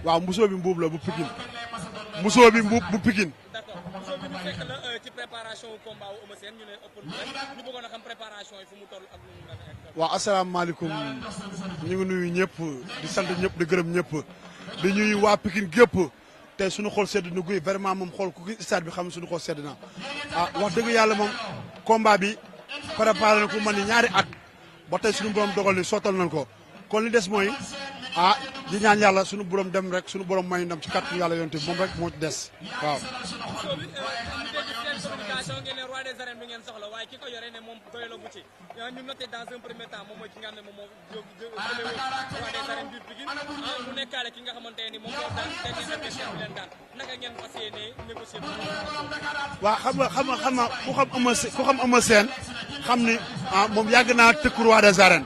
waaw mbusoo bi mbuub la bu Pikine mbusoo bi mbuub bu Pikine. d'accord mbusoo bi ñu fekk la ci préparation combat wu Eumeu Sène ñu ne ëpp ñu bëggoon a xam préparation yi fu mu toll ak lu mu mën. waaw asalaamaaleykum ñu ngi nuyu ñëpp di sant ñëpp di gërëm ñëpp di ñuy waa Pikine gépp tey suñu xool sedd na guy vraiment moom xool ku stade bi xam ne suñu xool sedd na wax dëgg yàlla moom combat bi préparé na ko man ni ñaari at ba tey suñu borom dogal ni sottal nañ ko kon li des mooy di ñaan yàlla suñu borom dem rek suñu borom may ndam ci kàttu yàlla yonte moom rek moo ci des waaw. communication ngeen ne roi des arènes bi ngeen soxla waaye ki ko yore ne moom doylo bu ci ñu noté dans un premier temps moom mooy ki nga xam ne moom moo jëlee roi des arènes biir Pikine mu nekkaale ki nga xamante ne moom moo daan dernier adversaire bi leen daan naka ngeen fas yéene négocier. waaw xam nga ku xam Eumeu Sène xam ni moom yàgg naa tëkku roi des arènes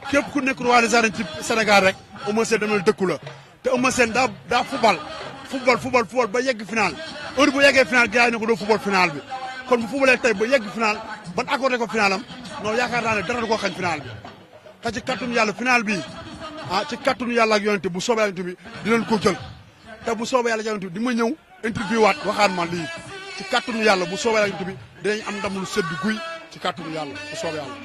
képp ku nekk roi des arènes ci Sénégal rek Eumeu Sène dama la dëkku la te Eumeu Sène daa football ba yegg final heure bu yeggee final gars yi ne ko doo football final bi kon bu footballee tey ba yegg final ban accordé ko finalam non yaakaar naa ne dara du ko xañ final bi te ci kattunu yàlla final bi ci kattunu yàlla ak yonente bu soobee yonente bi dinañ ko jël te bu soobee yàlla yonente bi di ma ñëw interview waat waxaan ma lii ci kattunu yàlla bu soobee yàlla yonente bi dinañ am ndam lu sedd guy ci kattunu yàlla bu soobee yàlla.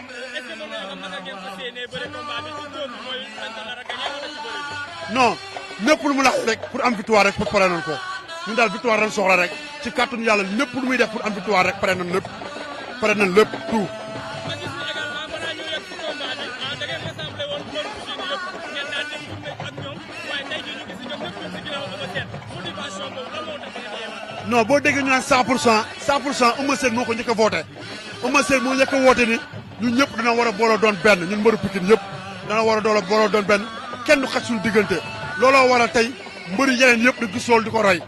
non lépp lu mu laaj rek pour am victoire rek pour pare nañ ko ñun daal victoire dañ soxla rek ci kàttanu yàlla lépp lu muy def pour am victoire rek pare nañ lépp tout. non boo déggee ñu naan 100% Eumeu Sène moo ko njëkk a voté Eumeu Sène moo njëkk a woote ni ñun ñëpp dana war a booloo doon benn ñun mbëru Pikine ñëpp dana war a booloo doon benn kenn du xaj suñu diggante looloo waral tey mbëri yeneen yëpp di gis loolu di ko roy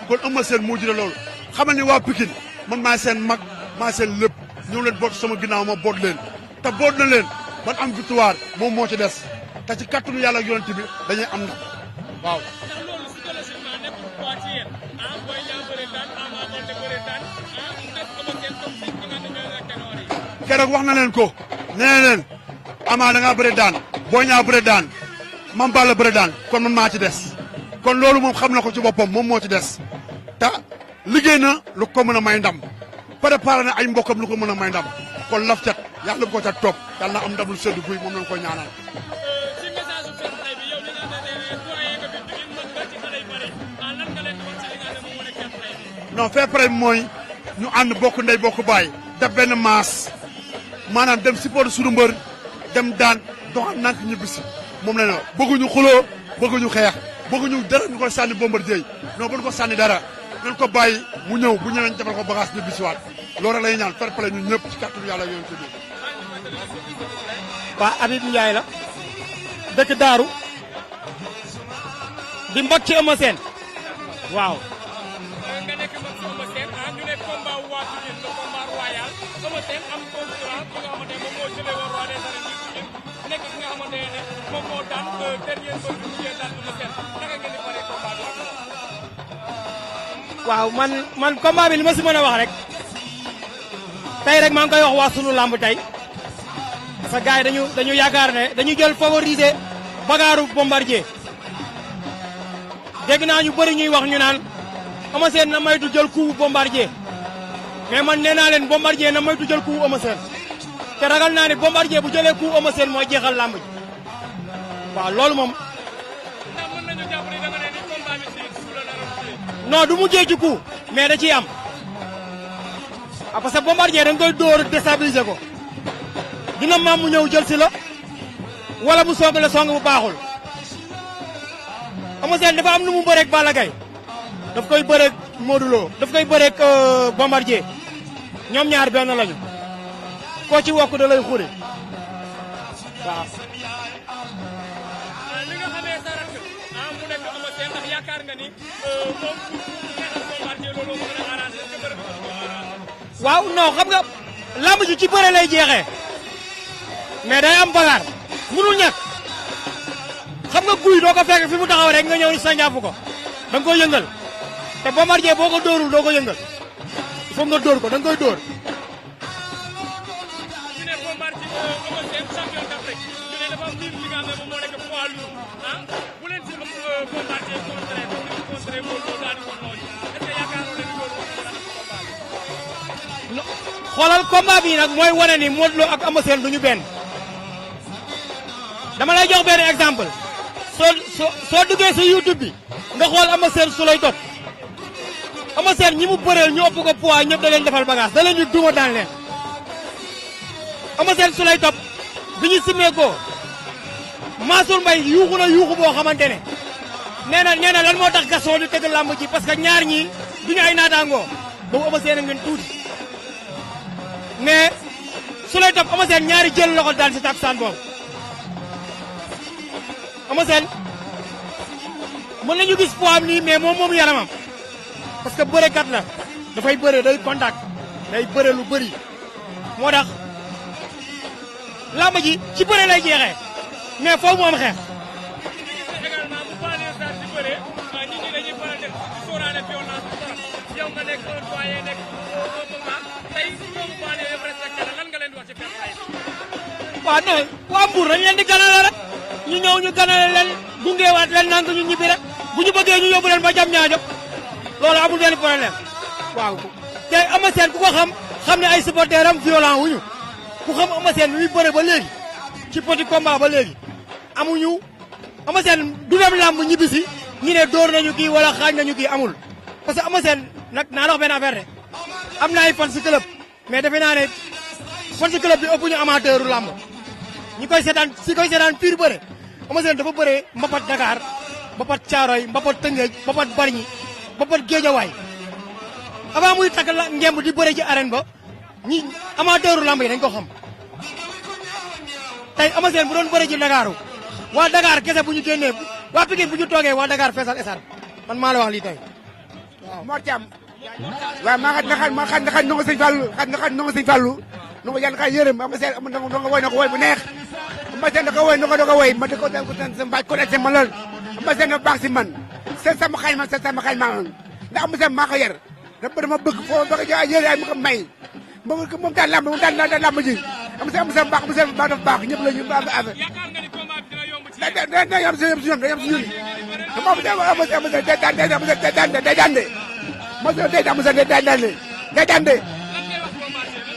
kon Eumeu Sène moo jëlee loolu xamal ni waa Pikine man maa seen mag maa seen lépp ñëw leen boot sama ginnaaw ma boot leen te boot na leen ban am victoire moom moo ci des te ci kattanu yàlla ak yonent bi dañuy am na waaw. keroog wax na leen ko nee leen Ama da ngaa bëre daan Boy Niang bëre daan Mame Balla bëre daan kon man maa ci des kon loolu moom xam na ko ci boppam moom moo ci des te liggéey na lu ko mën a may ndam préparé na ay mbokkam lu ko mën a may ndam kon laf cat yàlla bu ko cat topp yàlla na am ndam lu sedd guy moom lañ koy ñaanal. non fair play mooy ñu ànd bokk ndey bokk baay def benn maas maanaam dem support suñu mbër dem daan doxal nank ñibbisi moom la ñu bëgguñu xuloo bëgguñu xeex bëgguñu dara ñu koy sànni Bombardier non bu ñu ko sànni dara nañ ko bàyyi mu ñëw bu ñëwee ñu defal ko bagage ñibbisiwaat loolu rek lay ñaan fair play ñun ñëpp ci kàttanu yàlla yoon ci biir. waa Habib Ndiaye la dëkk Daaru di mbokk ci Eumeu Sène waaw. nga nekk mag si Eumeu Sène ñu ne combat waa Pikine le combat royal Eumeu Sène am concurrent bi nga xamante ne moom moo jëlee woon roi des arènes bi Pikine nekk ki nga xamante ne moom moo daan dernier mbër bi mujjee daan Eumeu Sène naka ngeen di paree combat bi ak moom. waaw man combat bi li ma si mën a wax rek tey rek maa ngi koy wax waa sunu lamb tey parce que gars yi dañu yaakaar ne dañu jël favoriser bagaaru Bombardier dégg naa ñu bëri ñuy wax ñu naan Eumeu Sène na maytu jël coup Bombardier mais man nee naa leen Bombardier na maytu jël coup Eumeu Sène te ragal naa ne Bombardier bu jëlee coup Eumeu Sène mooy jeexal lamb ji waaw loolu moom. ndax mën nañu jàpp ni da nga ne ni combat bi ci coup la nar a mujjee. non du mujjee ci coup mais da ciy am parce que Bombardier dañ koy dóor déstabiliser ko dina maam mu ñëw jël si la wala mu song la song bu baaxul Eumeu Sène dafa am nu mu bëreeg Balla Gaye daf koy bëreeg Modou Lo daf koy bëreeg Bombardier ñoom ñaar benn lañu koo ci wokk da lay xure waaw. li nga xamee sa rakk mu nekk Eumeu Sène ndax yaakaar nga ni moom neexal Bombardier loolu moo gën a arrangé est-ce que bëri na ko arrangé. waaw non xam nga lamb ji ci bëre lay jeexee mais day am bagaar mënul ñàkk xam nga guy doo ko fekk fi mu taxaw rek nga ñëw ni sañaafu ko da nga koy yëngal te Bombardier boo ko dóorul doo ko yëngal il faut nga dóor ko da nga koy dóor. ñu ne Bombardier Eumeu Sène champion d'Afrique ñu ne dafa am li nga xam ne moom moo nekk poids lourd bu leen si am Bombardier contre xoolal combat bi nag mooy wane ni Modou Lo ak Eumeu Sène du ñu benn dama lay jox benn exemple soo duggee si YouTube bi nga xool Eumeu Sène su lay tot Eumeu Sène ñi mu bëreel ñu ëpp ko poids ñëpp da leen defal bagage da leen di duma daan leen Eumeu Sène su lay top bi ñu simmee ko Mansour Mbaye yuuxu na yuuxu boo xamante ne nee na lan moo tax Gaston di tëgg làmb ji parce que ñaar ñii duñu ay naataangoo boobu Eumeu Sène a ngeen tuuti mais su lay topp Eumeu Sène ñaari jël loxo daan si takkusaan boobu Eumeu Sène mën nañu gis poids am nii mais moom yaramam parce que bërekat la dafay bëre day contact day bëre lu bëri moo tax làmb ji ci bëre lay jeexee mais foofu mu am xeex. également bu baalee saa si bëre nit ñi dañuy faral di sóoraale violence bi trop yow nga nekk un doyen nekk un moment tey ñoom baalee yëpp respecté la lan nga leen di wax ci fair play bi. waaw non waa Mbour dañ leen di ganale rek ñu ñëw ñu ganale leen gungeewaat leen naan ñu ñibbi rek bu ñu bëggee ñu yóbbu leen ba jam ñaajo loolu amul benn problème waaw te Eumeu Sène ku ko xam ne ay supporters am violent wuñu ku xam Eumeu Sène mi bëre ba léegi ci petit combat ba léegi amuñu Eumeu Sène du dem làmb ñibbisi ñi ne dóor nañu kii wala xaañ nañu kii amul parce que Eumeu Sène nag naa la wax benn affaire de am na ay fan si club mais defe naa ne fan si club bi ëpp ñu amateuru làmb ñi koy seetaan pire bëre Eumeu Sène dafa bëre mbapat Dakar mbapat Thiaroye mbapat Tëngéej mbapat Bargny mbapat Géejawaay avant muy takk la ngemb di bëre ci arène ba ñi amateuru làmb yi dañ ko xam tey Eumeu Sène bu doon bëre ci Dakaru waa Dakar kese bu ñu génnee waa Pikine bu ñu toogee waa Dakar feesal esar man maa la wax lii tey waaw. Mor Thiam waaw maa xam ne ndongo sëñ Fallou xam ne ndongo sëñ Fallou ndongo yàlla kay yërëm Eumeu Sène ndongo woy na ko woy bu neex Eumeu Sène da ko woy ndongo da ko woy ma di ko tan sa mbaaj ko def si man lool Eumeu Sène na baax si man seen sama xañ ndax Eumeu Sène maa ko yar dama bëgg foo bëgg a yëre ay mu ko may moom daan lamb ji Eumeu Sène baax dafa baax ñëpp la ñu affaire yaakaar nga ni combat bi dina yomb ci day yam si ñun day yam si ñun moom day daan de day daan de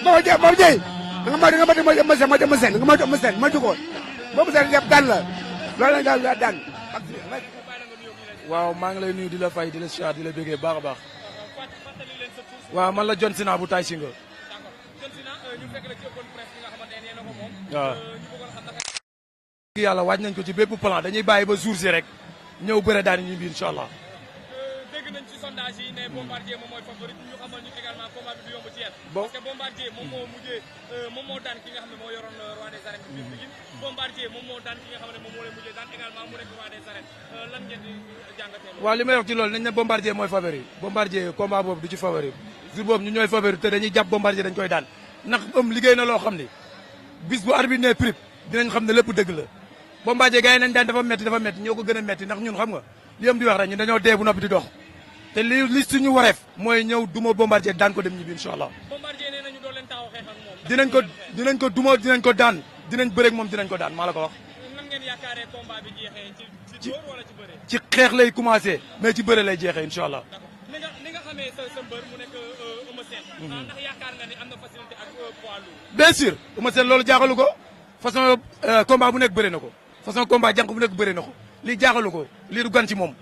boobu jëy nga ma Eumeu Sène ma jugoon boobu Sène yëpp daan la loolu lañ daal daan waaw maa ngi lay nuyu di la fay di la siyaar di la bëggee baax a baax waaw man la John Sina bu tay singa waaw yàlla waaj nañ ko ci bépp plan dañuy bàyyi ba jour si rek ñëw bëre daani ñu bi incha allah dégg nañ ci sondage yi ne Bombardier moom mooy favori ñu xamal ñu également combat bi du yomb ci yéen parce que Bombardier moom moo mujjee moom moo daan ki nga xam ne moo yoroon roi des arènes bi Pikine Bombardier moom moo daan ki nga xam ne moom moo leen mujjee daan également mu nekk roi des arènes lan ngeen di jàngatee waaw li may wax ci loolu nañ ne Bombardier mooy favori Bombardier combat boobu du ci favori jour boobu ñu ñooy favori te dañuy jàpp Bombardier dañ koy daan ndax liggéey na loo xam ni bis bu arbitre ne prip dinañ xam ne lépp dëgg la Bombardier gars yi nañ daan dafa metti ñoo ko gën a metti ndax ñun xam nga li am di wax rek ñun dañoo dee bu noppi di dox te li suñu wareef mooy ñëw duma Bombardier daan ko dem ñibbi incha allah Bombardier nee nañu doo leen taxaw xeex ak moom dinañ ko duma dinañ ko daan dinañ bëreeg moom dinañ ko daan maa la ko wax nan ngeen yaakaaree combat bi jeexee ci dóor wala ci bëre ci xeex lay commencé mais ci bëre lay jeexee incha allah ni nga xamee sa mbër mu nekk Eumeu Sène ndax yaakaar nga ni am na facilité ak poids lourd bien sûr Eumeu Sène loolu jaaxalu ko façon combat bu nekk bëre na ko façon combat jànq bu nekk bëre na ko lii jaaxalu ko lii du gan ci moom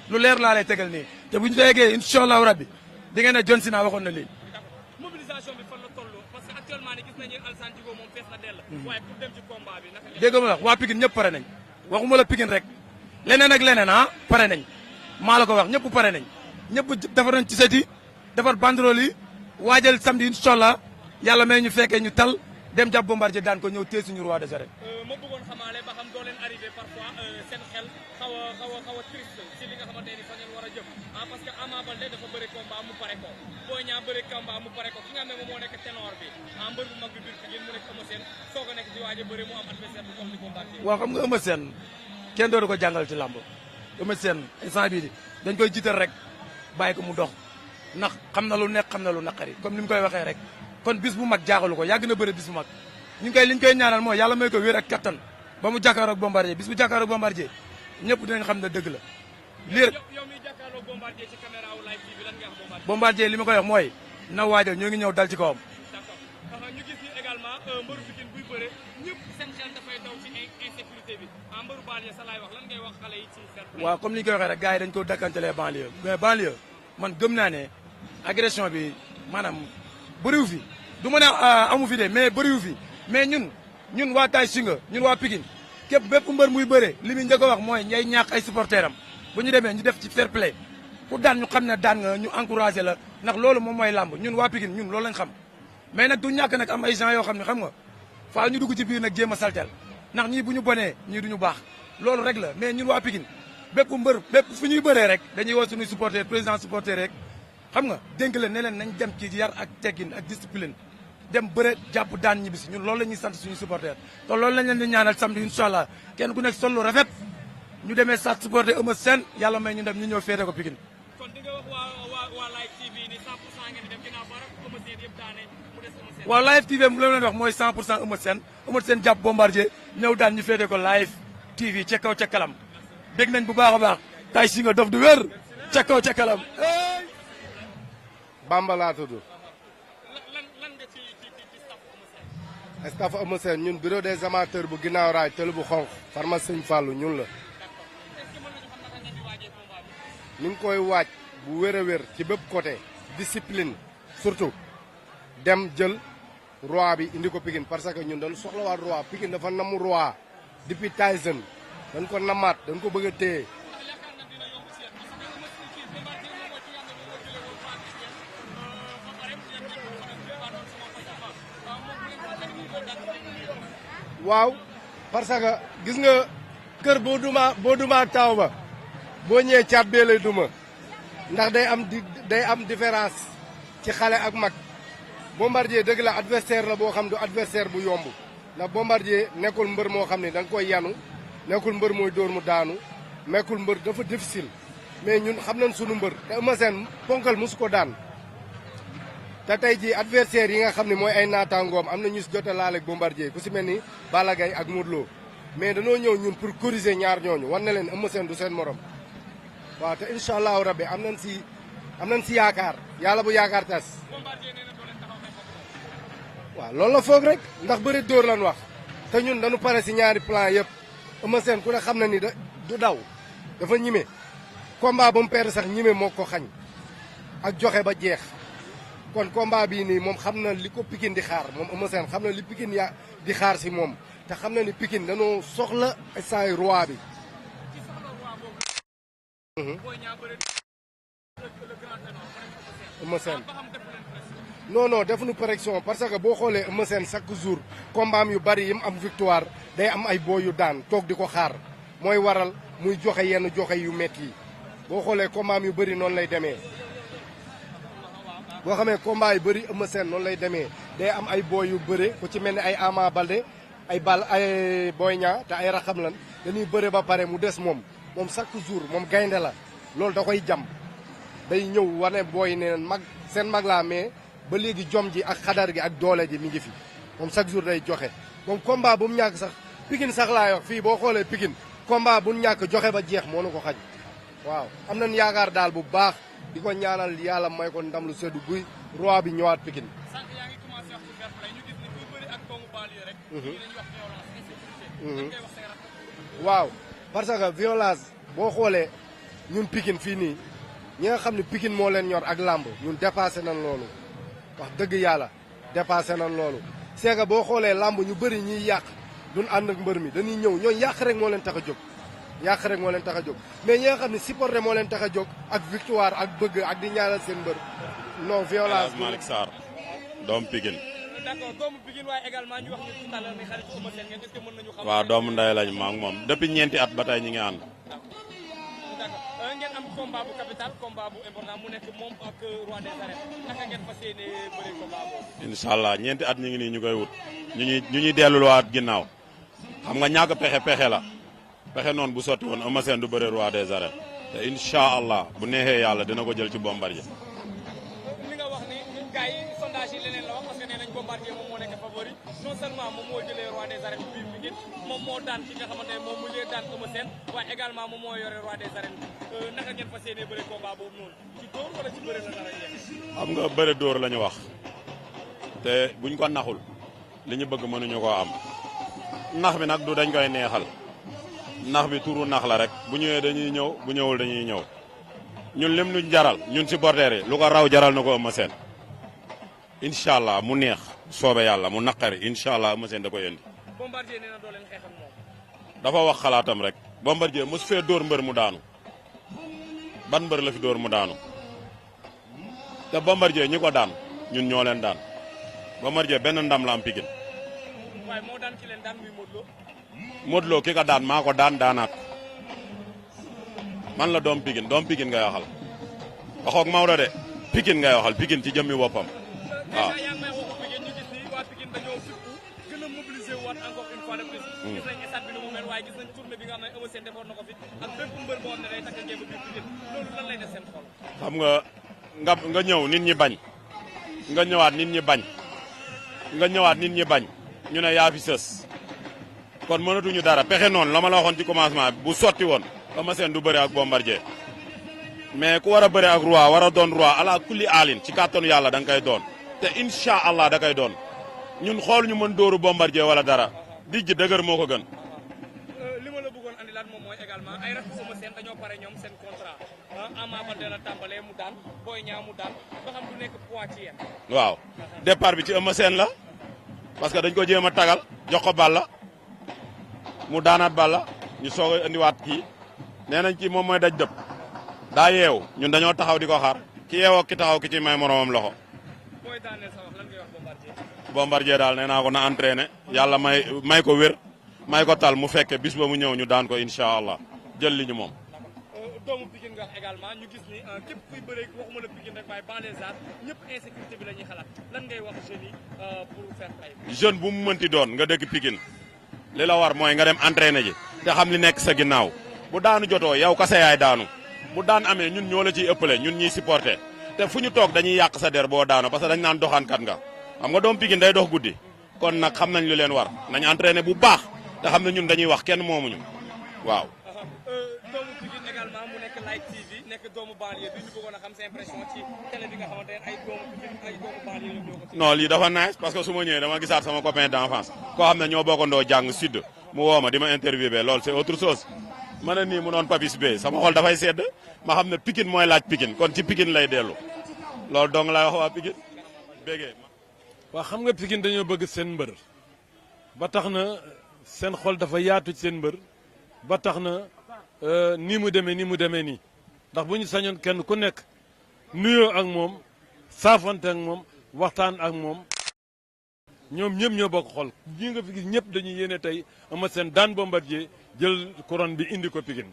lu leer laa lay tegal nii te bu ñu yeggee incha allahu rabbi di ngeen ne John Sina waxoon na lii. mobilisation bi fan la toll parce que actuellement ni gis nañu Alassane Djigo moom fees na dell. waaye pour dem ci combat bi naka dégg nga ma wax waa Pikine ñëpp pare nañ waxuma la Pikine rek leneen ak leneen pare nañ maa la ko wax ñëpp pare nañ ñëpp defar nañ ci seti defar banderole yi waajal samedi incha allah yàlla may ñu fekkee ñu tal dem jàpp Bombardier daan ko ñëw téye suñu roi des arènes. ma bëggoon xamaale ba xam doo leen arrivé parfois seen xel xaw a triste ci li nga xamante ni fa ngeen war a jëm parce que Ama Baldé dafa bëri combat mu pare ko Boy Niang bëri combat mu pare ko ki nga xam ne moom moo nekk ténor bi mbër bu mag bi biir Pikine mu nekk Eumeu Sène soog a nekk di waaj a bëri mu am adversaire bu comme ni Bombardier. waaw xam nga Eumeu Sène kenn dootu ko jàngal ci làmb Eumeu Sène instant bii dañ koy jiital rek bàyyi ko mu dox ndax xam na lu nekk xam na lu naqari comme ni mu koy waxee rek kon bis bu mag jaaxalu ko yàgg na bëre bis bu mag ñu ngi koy liñ koy ñaanal mooy yàlla may ko wér ak kattan ba mu jàkkaaroo ak Bombardier bis bu jàkkaaroo ak Bombardier ñëpp dinañ xam ne dëgg la lii rek yow miy jàkkaarloo Bombardier ci caméra wu live TV lan nga wax Bombardier li ma koy wax mooy na waajal ñoo ngi ñëw dal ci kawam ñu gis ni également mbëru Pikine buy bëre ñëpp seen xel dafay daw ci insécurité bi mbëru banlieue sa laay wax lan ngay wax xale yi ci fair play. waaw comme ni ñu koy waxee rek gars yi dañ ko dakkantelee banlieue mais banlieue man gëm naa ne agression bi maanaam bëriwu fi du ma ne amu fi de mais bëriwu fi mais ñun waa Tay Shinga ñun waa Pikine képp bépp mbër muy bëre li muy njëkk a wax mooy ñay ñaax ay supporteram bu ñu demee ñu def ci fair play ku daan ñu xam ne daan nga ñu encouragé la ndax loolu moom mooy làmb ñun waa Pikine ñun loolu lañ xam mais nag du ñàkk nag am ay gens yoo xam ne xam nga faa ñu dugg ci biir nag jéem a saltel ndax ñii bu ñu bonee ñii duñu baax loolu rek la mais ñun waa Pikine bépp mbër bépp fu ñuy bëree rek dañuy woo suñuy supporter président supporter rek xam nga dénk leen ne leen nañ dem ci yar ak teggin ak discipline dem bëre jàpp daan ñibbisi ñun loolu la ñuy sant suñu supporter te loolu lañ leen di ñaanal samedi incha allah kenn ku nekk sol lu rafet ñu demee sat supporter Eumeu Sène yàlla may ñu dem ñu ñëw féete ko Pikine. kon di nga wax waa Live TV ni 100% ngeen di dem ginnaaw ba rek Eumeu Sène yëpp daane mu des Eumeu Sène. waaw Live TV mu la leen wax mooy 100% Eumeu Sène jàpp Bombardier ñëw daan ñu féete ko Live TV ca kaw ca kalam dégg nañ bu baax a baax Tay Shinga dof du wér ca kaw ca kalam. Bamba laa tudd. lan nga ci staff Eumeu Sène. staff Eumeu Sène ñun bureau des amateurs bu ginnaaw raay tëlu bu xonq pharmacie Sëñ Fallou ñun la. ni ngi koy waaj bu wér a wér ci bépp côté discipline surtout dem jël roi bi indi ko Pikine parce que ñun dañu soxlawaat roi Pikine dafa namu roi depuis Tyson dañ ko namaat dañ ko bëgg a téye. waaw parce que gis nga kër boo duma taaw ba boo ñëwee caat bee lay duma ndax day am différence ci xale ak mag Bombardier dëgg la adversaire la boo xam du adversaire bu yomb ndax Bombardier nekkul mbër moo xam ne da nga koy yanu nekkul mbër mooy dóor mu daanu nekkul mbër dafa difficile mais ñun xam nañ sunu mbër te Eumeu Sène ponkal mosu ko daan te tey jii adversaire yi nga xam ne mooy ay naataangoom am na ñu si jot a laale ak Bombardier ku si mel ni Balla Gaye ak Modou Lo mais dañoo ñëw ñun pour corriger ñaar ñooñu wan na leen Eumeu Sène du seen morom waaw te incha allahu rabbi am nañ si yaakaar yàlla bu yaakaar tas waaw loolu la foog rek ndax bëri dóor lan wax te ñun dañu pare si ñaari plan yëpp Eumeu Sène ku ne xam na ni du daw dafa ñime combat ba mu perdre sax ñime moo ko xañ ak joxe ba jeex kon combat bii nii moom xam na li ko Pikine di xaar moom Eumeu Sène xam na li Pikine di xaar si moom te xam na ni Pikine dañoo soxla saa yu roi bi. Eumeu Sène non defuñu pression parce que boo xoolee Eumeu Sène chaque jour combat am yu bari yi mu am victoire day am ay boo yu daan toog di ko xaar mooy waral muy joxe yenn joxe yu métti yi boo xoolee combat am yu bëri noonu lay demee. boo xamee combat yu bëri Eumeu Sène noonu lay demee day am ay booy yu bëre ku ci mel ni ay Ama Baldé ay Boy Niang te ay raxam lan dañuy bëre ba pare mu des moom chaque jour moom gaynde la loolu da koy jam day ñëw wane booy ne seen mag laa mais ba léegi jom ji ak xadar gi ak doole ji mi ngi fi moom chaque jour day joxe moom combat bu mu ñàkk sax Pikine sax laay wax fii boo xoolee Pikine combat bu mu ñàkk joxe ba jeex moo nu ko xaj waaw am nañ yaakaar daal bu baax di ko ñaanal yàlla may ko ndam lu seddu guy roi bi ñëwaat Pikine. sànq yaa ngi commencé wax ci fair play ñu gis ni kuy bëri ak doomu banlieue rek. ñu dañuy wax violence insécurité. lan ngay wax say rakk. waaw parce que violence boo xoolee ñun Pikine fii nii ñi nga xam ne Pikine moo leen ñor ak làmb ñun dépassé nañ loolu wax dëgg yàlla dépassé nañ loolu. c'est que boo xoolee làmb ñu bëri ñiy yàq duñ ànd ak mbër mi dañuy ñëw ñooñu yàq rek moo leen tax a jóg. yàq rek moo leen tax a jóg mais ñi nga xam ne supporter moo leen tax a jóg ak victoire ak bëgg ak di ñaanal seen mbër non violence. Malick Sarr doomu Pikine. d'accord doomu Pikine waaye également ñu wax ñu tout à l'heure ni xarit Eumeu Sène ngeen est-ce que mën nañu xam. waaw doomu ndey lañ ma ak moom depuis ñeenti at ba tey ñu ngi ànd. d'accord ngeen am combat bu capital combat bu important mu nekk moom ak roi des arènes naka ngeen fas yéene bëre combat boobu. incha allah ñeenti at ñu ngi nii ñu koy wut ñu ñuy delluwaat ginnaaw xam nga ñàkk pexe la. pexe noonu bu sotti woon Eumeu Sène du bëre roi des arènes te incha allah bu neexee yàlla dina ko jël ci Bombardier. li nga wax ni gars yi sondage yi leneen la wax parce que nee nañ Bombardier moom moo nekk favori non seulement moom moo jëlee roi des arènes biir Pikine moom moo daan ki nga xamante ne moom mu ngi daan Eumeu Sène waaye également moom moo yore roi des arènes naka ngeen fas yéenee bëre combat boobu noonu ci dóor wala ci bëre la nar a yegg. xam nga bëre dóor la ñu wax te buñ ko naxul li ñu bëgg mënuñu koo am nax bi nag du dañ koy neexal nax bi turu nax la rek bu ñëwee dañuy ñëw bu ñëwul dañuy ñëw ñun lim ñu jaral ñun supporters yi lu ko raw jaral na ko Eumeu Sène incha allah mu neex soobe yàlla mu naqari incha allah Eumeu Sène da koy indi. Bombardier nee na doo leen xeex ak moom. dafa wax xalaatam rek Bombardier mos fee dóor mbër mu daanu ban mbër la fi dóor mu daanu te Bombardier ñi ko daan ñun ñoo leen daan Bombardier benn ndam la am Pikine. waaye moo daan ci leen daan muy Modou Lo. Modou Lo ki ko daan maa ko daan daanaat man la doom Pikine ngay waxal waxoog Maodo de Pikine ngay waxal Pikine ci jëmmi boppam waaw. déjà yaa ngi may wax Pikine ñu gis ni waa Pikine dañoo fippu gën a mobiliser waat encore une fois de plus. gis nañ stade bi nu mu mel waaye gis nañ tournée bi nga xam ne Eumeu Sène defoon na ko fi ak bépp mbër boo xam ne day takk ngeen ba biir Pikine loolu lan lay def seen xol. xam nga ñëw nit ñi bañ nga ñëwaat nit ñi bañ nga ñëwaat nit ñi bañ ñu ne yaa fi sës kon mënatuñu dara pexe noonu la ma la waxoon ci commencement bu sotti woon Eumeu Sène du bëre ak Bombardier mais ku war a bëre ak roi war a doon roi ala kulli aalin ci kàttanu yàlla da nga koy doon te incha allah da koy doon ñun xool ñu mën dóoru Bombardier wala dara dijj dëgër moo ko gën. li ma la bëggoon andilaat moom mooy également ay rakk Eumeu Sène dañoo pare ñoom seen contrat Ama Baldé la tàmbalee mu daan Boy Niang mu daan ba xam du nekk poids ci yéen. waaw départ bi ci Eumeu Sène la parce que dañ ko jéem a tagal jox ko Balla mu daanaat Balla ñu soog a indiwaat kii nee nañ ci moom mooy daj dëpp daa yeew ñun dañoo taxaw di ko xaar ki yeewoo ki taxaw ki ci may moromam loxo. booy daaneel sa wax lan ngay wax Bombardier. Bombardier daal nee naa ko na entraîné yàlla may ko wér may ko tal mu fekke bis ba mu ñëw ñu daan ko incha allah jël li ñu moom. doomu Pikine nga wax également ñu gis ni képp kuy bëree waxuma la Pikine rek waaye banlieusards ñëpp insécurité bi la ñuy xalaat lan ngay wax jeunes yi pour faire face. jeune bu mu mënti doon nga dëkk Pikine li la war mooy nga dem entraîné ji te xam li nekk sa ginnaaw bu daanu jotoo yow kase yaay daanu bu daan amee ñun ñoo la ciy ëppale ñun ñuy supporté te fu ñu toog dañuy yàq sa der boo daanu parce que dañ naan doxaankat nga xam nga doom Pikine day dox guddi kon nag xam nañ lu leen war nañ entraîné bu baax te xam ne ñun dañuy wax kenn moomuñu waaw. doomu Pikine également mu nekk Light TV nekk doomu banlieue bi ñu bëggoon a xam sa impression ci télé bi nga xamante ne ay doomu Pikine ay doomu banlieue ñoom ñoo ko ci. non lii dafa nice parce que su ma ñëwee dama gisaat sama copain d'enfance koo xam ne ñoo bokkandoo jàng sud mu woo ma di ma interviewé loolu c'est autre chose ma ne nii mu doon Papis Bey sama xol dafay sedd ma xam ne Pikine mooy laaj Pikine kon ci Pikine lay dellu loolu dong laay wax waa Pikine bégee. waa xam nga Pikine dañoo bëgg seen mbër ba tax na seen xol dafa yaatu ci seen mbër ba tax na nii mu demee nii ndax bu ñu sañoon kenn ku nekk nuyoo ak moom saafante ak moom waxtaan ak moom ñoom ñëpp ñoo bokk xol ñi nga fi gis ñëpp dañuy yéene tey Eumeu Sène daan Bombardier jël couronne bi indi ko Pikine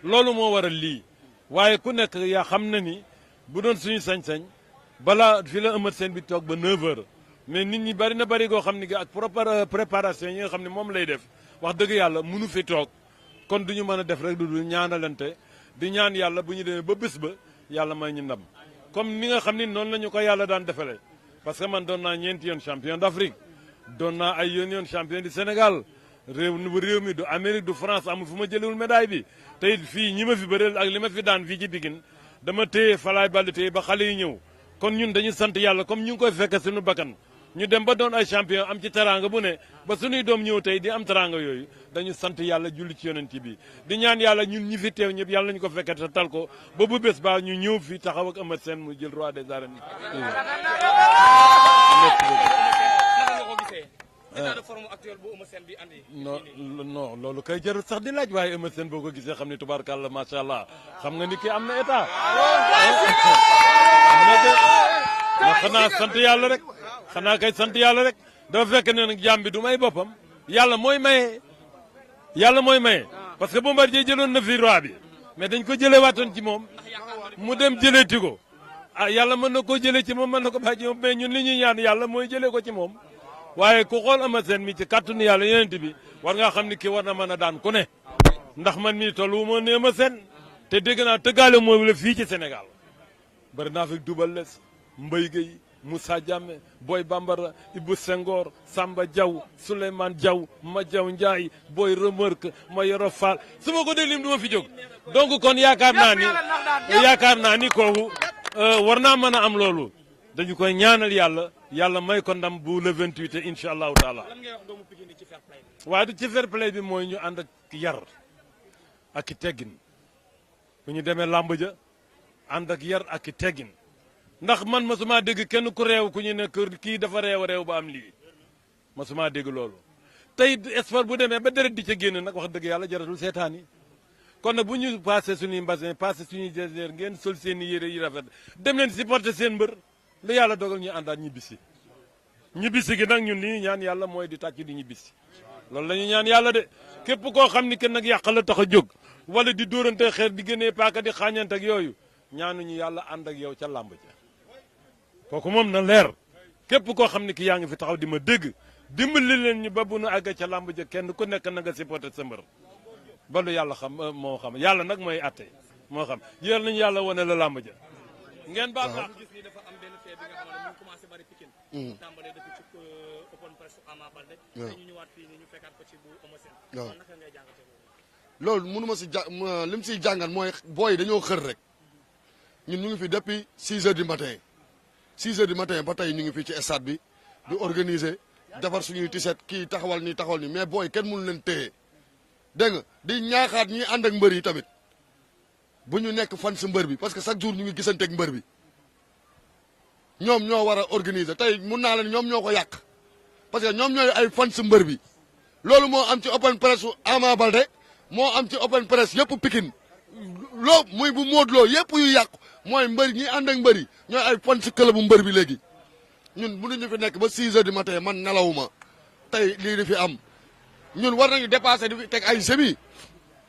loolu moo waral lii waaye ku nekk yaa xam na ni bu doon suñu sañ-sañ balaa fi la Eumeu Sène bi toog ba 9h mais nit ñi bari na bari goo xam ne ak préparation yi nga xam ne moom lay def wax dëgg yàlla mënu fi toog kon duñu mën a def rek du ñaanalante di ñaan yàlla bu ñu demee ba bés ba yàlla may ñu ndam comme ni nga xam ni noonu la ñu ko yàlla daan defalee parce que man doon naa ñeenti yoon champion d'Afrique doon naa ay yoon champion du Sénégal réew mi du Amérique du France amul fu ma jëlewul médaille bi te it fii ñi ma fi bëreel ak li ma fi daan fii ci Pikine dama téye Falaye Baldé téye ba xale yi ñëw kon ñun dañu sant yàlla comme ñu ngi koy fekke suñu bakkan ñu dem ba doon ay champion am ci teraanga bu ne ba suñuy doom ñëw tey di am teraanga yooyu dañu sant yàlla julli ci yonent bi di ñaan yàlla ñun ñi fi teew ñëpp yàlla nañu ko fekkee te tal ko ba bu bés ba ñu ñëw fi taxaw ak Eumeu Sène mu jël roi des arènes. état de forme actuel bu Eumeu Sène bi andi. non loolu kay jarul sax di laaj waaye Eumeu Sène boo ko gisee xam ni tubaarkàlla macha allah xam nga ni kii am na état. xanaa sant yàlla rek. xanaa kay sant yàlla rek dafa fekk ne nag jàmm bi du may boppam yàlla mooy maye parce que Bombardier jëloon na fi roi bi mais dañ ko jëlee waatoon ci moom mu dem jëleeti ko yàlla mën na koo jëlee ci moom mën na ko bàyyi ci moom mais ñun li ñuy ñaan yàlla mooy jëlee ko ci moom waaye ku xool Eumeu Sène mi ci kàttanu yàlla yeneen bi war nga xam ni kii war na mën a daan ku ne ndax man mii tollu moo ne Eumeu Sène te dégg naa tëggaale mooy la fii ci Sénégal bari naa fi Double Less Mbaye Gueye Moussa Diame Boy Bambara Ibou Senghor Samba Diaw Souleymane Diaw Ma Diaw Ndiaye Boy Remarque ma Yoro Fall su ma ko dee lim du ma fi jóg donc kon yaakaar naa ni kooku war naa mën a am loolu dañu koy ñaanal yàlla yàlla may ko ndam bu le 28 incha allahu taala. lan ngay wax doomu Pikine ci fair play bi. waaye du ci fair play bi mooy ñu ànd ak yar ak i teggin bu ñu demee làmb ja ànd ak yar ak i teggin ndax man masuma dégg kenn ku réew ku ñu ne kii dafa réew ba am lii masuma dégg loolu. tey sport bu demee ba deret di ca génn nag wax dëgg yàlla jaratul seetaan yi kon nag bu ñu passé suñuy mbasin passé suñuy désert ngeen sol seen i yére yi rafet dem leen supporter seen mbër lu yàlla dogal ñu àndaat ñibbisi ñibbisi gi nag ñun li ñu ñaan yàlla mooy di tàcc di ñibbisi loolu la ñu ñaan yàlla de képp koo xam ni kenn nag yàq la tax a jóg wala di dóorante xeer di génnee paaka di xaañante ak yooyu ñaanuñu yàlla ànd ak yow ca làmb ja kooku moom na leer képp koo xam ni ki yaa ngi fi taxaw di ma dégg dimbali leen ñu ba bu nu àgg ca làmb ja kenn ku nekk na nga supporter sa mbër ba lu yàlla xam moo xam yàlla nag mooy atte moo xam yéen nañu yàlla wane la làmb ja ngeen baal ma gis ni dafa am benn fee bi nga xam ne mu ngi commencé bari Pikine tàmbalee depuis ci open press Ama Baldé ñu ñëwaat fii ni ñu fekkaat ko ci bu Eumeu Sène naka ngay jàngatee loolu mënu ma si li mu siy jàngat mooy booy dañoo xër rek ñun ñu ngi fi depuis 6 heures du matin 6 heures du matin ba tey ñu ngi fii ci stade bi di organiser defar suñuy tiset kii taxawal nii mais booy kenn mënu leen téye dégg nga di ñaaxaat ñi ànd ak mbër yi tamit bu ñu nekk fan si mbër bi parce que chaque jour ñu ngi gisanteeg mbër bi ñoom ñoo war a organiser tey mun naa leen ñoom ñoo ko yàq parce que ñoom ñooy ay fan si mbër bi loolu moo am ci open press su Ama Baldé moo am ci open press yëpp Pikine loo muy bu Modou Lo yëpp yu yàqu mooy mbër ñi ànd ak mbër yi ñooy ay fan si club bu mbër bi léegi ñun mënuñu fi nekk ba 6 heures du matin man nelawuma tey lii di fi am ñun war nañu dépasser di fi teg ay semis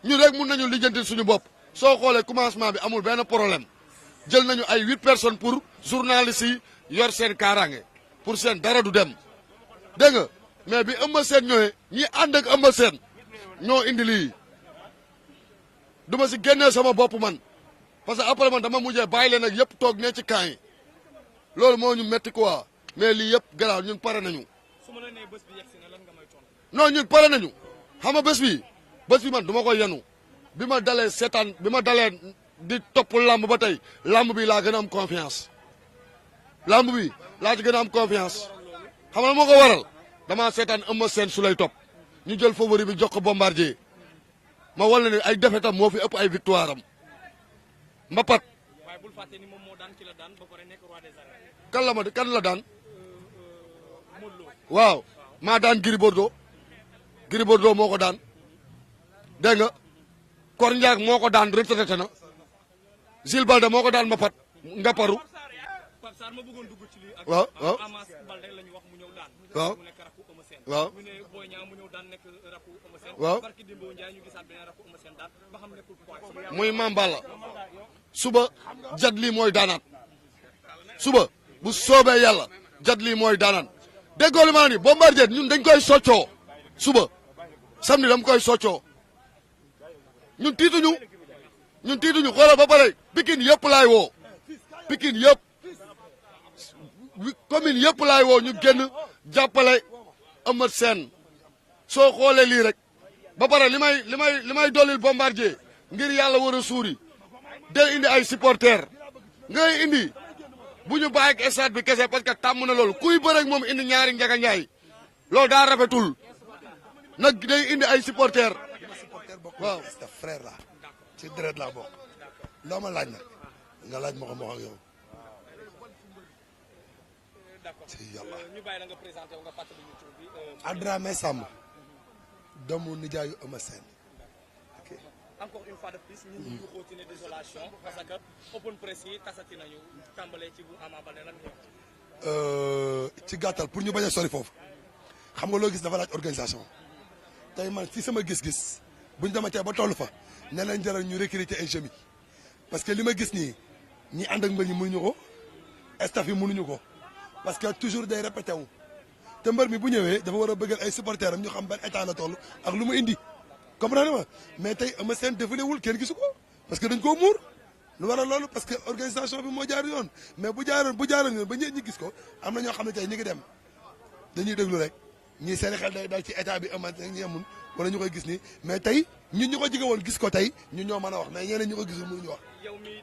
ñun rek mun nañu lijjanti suñu bopp soo xoolee commencement bi amul benn problème jël nañu ay 8 personnes pour journalistes yi yor seen kaaraange pour seen dara du dem dégg nga mais bi Eumeu Sène ñëwee ñi ànd ak Eumeu Sène ñoo indi lii du ma si génnee sama bopp man parce que après man dama mujjee bàyyi leen ak yëpp toog ne ci camp yi loolu moo ñu métti quoi mais lii yëpp garaaw ñun pare nañu. su ma la nee bés bi yegsi na lan nga may tontu. non ñun pare nañu xam nga bés bi man du ma koy yenu bi ma dalee seetaan bi ma dalee di topp làmb ba tey làmb bi laa gën a am confiance làmb bi laa ci gën a am confiance xam nga moo ko waral damaa seetaan Eumeu Sène su lay topp ñu jël favori bi jox ko Bombardier ma wala ne ay defetam moo fi ëpp ay victoire am mbapat. waaye bul fàtte ni moom moo daan ki la daan ba pare nekk roi des arènes. kan la daan Modou Lo. waaw maa daan Gris Bordeaux moo ko daan dégg nga Kor Ndiak moo ko daan retraité na Gilles Balde moo ko daan mbapat ngapparu Pape Sarr ma bëggoon dugg ci lii ak waaw Ama Baldé la ñu wax mu ñëw daan waaw mu nekk rakku Eumeu Sène waaw ñu ne Boy Niang mu ñëw daan nekk rakku Eumeu Sène waaw barki Dembo Ndiaye ñu gisaat beneen rakku Eumeu Sène daan ba xam nekkul poids muy Mamballa suba jat lii mooy daanaat suba bu soobee yàlla jat lii mooy daanaat déggoo li ma ni Bombardier ñun dañ koy soccoo suba samedi dam koy soccoo ñun tiituñu xoolal ba pare Pikine yëpp laay woo Pikine yëpp commune yëpp laay woo ñu génn jàppale Eumeu Sène soo xoolee lii rek ba pare li may dollil Bombardier ngir yàlla war a suuri day indi ay supporters ngay indi bu ñu bàyyi ak stade bi kese parce que tàmm na loolu kuy bëreeg moom indi ñaari njaga njaay loolu daa rafetul nag day indi ay supporters waaw. frère la ci deret laa bokk loo ma laaj nag nga laaj ma ko ak yow ci yàlla. ñu bàyyi la nga présenté wu nga fàttali ñu tur bi. Adramé Samb doomu nijaayu Eumeu Sène. encore une fois de plus ñu ngi continuer désolation parce que open press yi tasati nañu tàmbalee ci bu Ama Baldé lan ci gàttal pour ñu bañ a sori foofu xam nga loo gis dafa laaj organisation tey man si sama gis-gis buñ dematee ba toll fa ne leen jaral ñu recruter ay jeunes parce que li ma gis nii ñi ànd ak mbër ñi mënuñu ko staff yi mënuñu ko parce que toujours day répété wu te mbër mi bu ñëwee dafa war a bëggal ay supporters am ñu xam ban état la toll ak lu mu indi. comprendre ma mais tey Eumeu Sène défilé wul kenn gisu ko parce que dañ koo muur lu waral loolu parce que organisation bi moo jaar yoon mais bu jaaroon yoon ba ñi gis ko am na ñoo xam ne tey ñi ngi dem dañuy déglu rek ñii seen xel day dal ci état bi Eumeu Sène ñi amul wala ñu koy gis nii mais tey ñun ñu ko jige woon gis ko tey ñun ñoo mën a wax mais ñeneen ñu ko gisul mënuñu wax. yow mii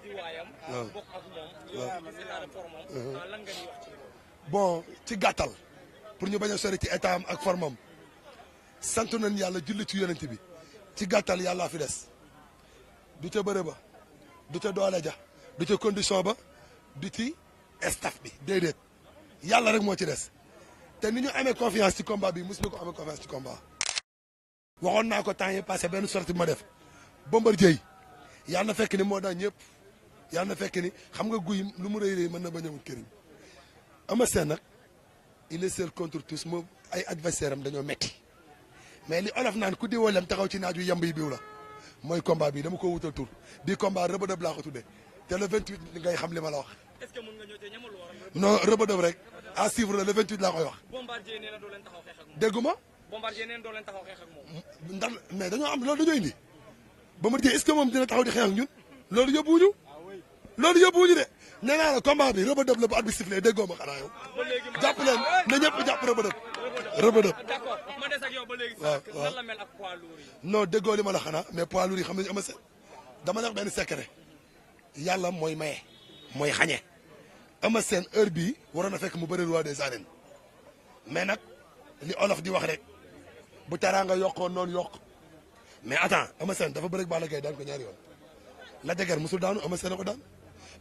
di waayam. bokk ak moom. yow mii si la réforme lan nga ñuy wax ci bon ci gàttal pour ñu bañ a sori ci état am ak formam sant nañ yàlla julli ci yonent bi ci gàttal yàllaa fi des du ca bëre ba du ca doole ja du ca condition ba du ci staff bi déedéet yàlla rek moo ci des te ni ñu amee confiance ci combat bi mosuñu ko amee confiance ci combat. waxoon naa ko temps yi passé benn sortie bi ma def Bombardier yàlla na fekk ni moo daan ñëpp yàlla na fekk ni xam nga guy lu mu rëy rëy mën na bañ a wut këriñ Eumeu Sène nag il est seul contre tous moom ay adversaire am dañoo metti mais li olof naan ku diwoo lem taxaw ci naaju yamb yi biiw la mooy combat bi dama ko wutal tur bii combat rëbëdëb laa ko tuddee te le 28 ngay xam li ma la wax. est-ce que mën nga ñëw te ñamal waram non rëbëdëb rek à suivre le 28 laa koy wax. Bombardier nee na doo leen taxaw xeex ak moom. dégguma. Bombardier nee na doo leen taxaw xeex ak moom. ndax mais dañoo am loolu dañoo indi Bombardier est-ce que moom dina taxaw di xeex ak ñun loolu yóbbuwuñu loolu yóbbuwuñu de nee naa la combat bi rëbëdëb la bu arbitre sifflé déggoo ma xanaa yow jàpp leen na ñëpp jàpp rëbëdëb. d'accord ma des ak yow ba léegi. waaw nan la mel ak poids lourd yi. non déggoo li ma la xanaa mais poids lourd yi xam nañu Eumeu Sène dama la wax benn secret yàlla mooy maye mooy xañe Eumeu Sène heure bii waroon na fekk mu bëri roi des arènes mais nag li olof di wax rek bu teraanga yokkoon noonu yokk mais attends Eumeu Sène dafa bëri Balla Gaye daan ko ñaari yoon la deger musul daanu Eumeu Sène a ko daan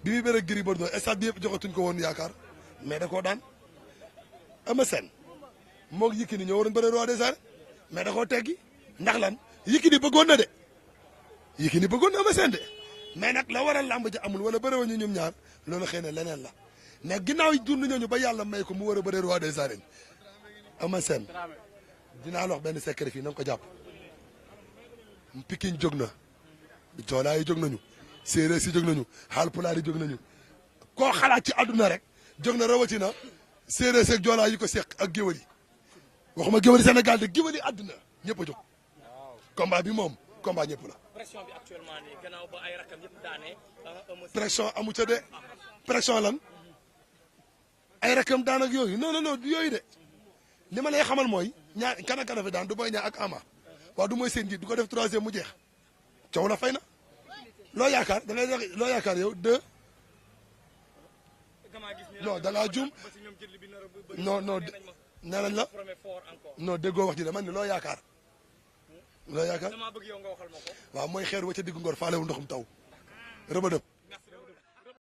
bi muy bëri Gris Bordeaux stade bi yëpp joxatuñ ko woon yaakaar mais da koo daan Eumeu Sène moo Yékini ñoo waroon bëri roi des arènes mais da koo teggi ndax lan Yékini bëggoon na de Yékini bëggoon na Eumeu Sène de mais nag la waral làmb ji amul wala bëre ñu ñoom ñaar loolu xëy na leneen la mais ginnaaw dund ñooñu ba yàlla may ko mu war a bëre roi des arènes Eumeu Sène dinaa la wax benn secret fii na nga ko jàpp Pikine jóg na joolaa yi jóg nañu séeréer si jóg nañu haalpulaar yi jóg nañu koo xalaat ci àdduna rek jóg na rawatina séeréer seeg joolaa yi ko seq ak géwël yi waxuma géwël yi Sénégal de géwël yi àdduna ñëpp a jóg combat bi moom combat ñëpp la. pression bi actuellement nii gannaaw ba ay rakam yëpp daanee. pression amu ca de pression lan ay rakam daan ak yooyu non non non du yooyu de li ma lay xamal mooy ñaar kan ak kan fi daan du Boy Niang ak Ama waaw du mooy seen njiit du ko def troisième mu jeex coow la fay na loo yaakaar da ngay wax loo yaakaar yow deux non da ngaa juum non non nee nañ la non déggoo wax ji de man ne loo yaakaar. loo yaakaar waaw mooy xeer wa ca diggu ngor faale wu ndoxum taw rëbëdëb